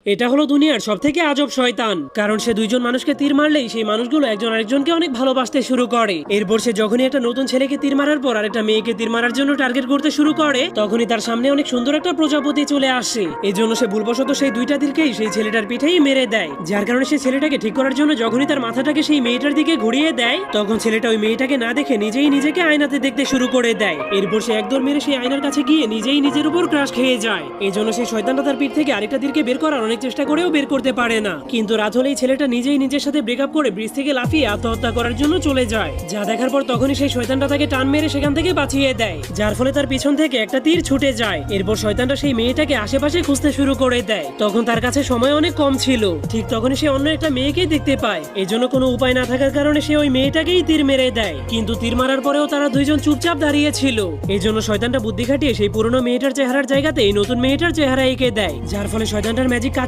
এটা হলো দুনিয়ার সবথেকে আজব শয়তান, কারণ সে দুইজন মানুষকে তীর মারলেই সেই মানুষগুলো একজন আরেকজনকে অনেক ভালোবাসতে শুরু করে। এরপর সে যখনই একটা নতুন ছেলেকে তীর মারার পর আরেকটা মেয়েকে তীর মারার জন্য টার্গেট করতে শুরু করে, তখনই তার সামনে অনেক সুন্দর একটা প্রজাপতি চলে আসে। এই জন্য সে ভুলবশত সেই দুইটা তীরকেই সেই ছেলেটার পিঠেই মেরে দেয়, যার কারণে সে ছেলেটাকে ঠিক করার জন্য যখনই তার মাথাটাকে সেই মেয়েটার দিকে ঘুরিয়ে দেয়, তখন ছেলেটা ওই মেয়েটাকে না দেখে নিজেই নিজেকে আয়নাতে দেখতে শুরু করে দেয়। এরপর সে একদম মেরে সেই আয়নার কাছে গিয়ে নিজেই নিজের উপর ক্রাশ খেয়ে যায়। এই জন্য সেই শয়তানটা তার পিঠ থেকে আরেকটা তীরকে বের করার অনেক চেষ্টা করেও বের করতে পারে না। কিন্তু রাত হলেই ছেলেটা নিজেই নিজের সাথে ব্রেকআপ করে ব্রিজ থেকে লাফিয়ে আত্মহত্যা করার জন্য চলে যায়। যা দেখার পর তখনই সেই শয়তানটা তাকে টান মেরে সেখান থেকে বাঁচিয়ে দেয়, যার ফলে তার পিছন থেকে একটা তীর ছুটে যায়। এরপর শয়তানটা সেই মেয়েটাকে আশেপাশে খুঁজতে শুরু করে দেয়। তখন তার কাছে সময় অনেক কম ছিল। ঠিক তখনই সে অন্য একটা মেয়েকেই দেখতে পায়। এজন্য কোনো উপায় না থাকার কারণে সে ওই মেয়েটাকেই তীর মেরে দেয়। কিন্তু তীর মারার পরেও তারা দুইজন চুপচাপ দাঁড়িয়ে ছিল। এই জন্য শয়তানটা বুদ্ধি খাটিয়ে সেই পুরনো মেয়েটার চেহারার জায়গাতে এই নতুন মেয়েটার চেহারা এঁকে দেয়, যার ফলে শয়তানটার ম্যাজিক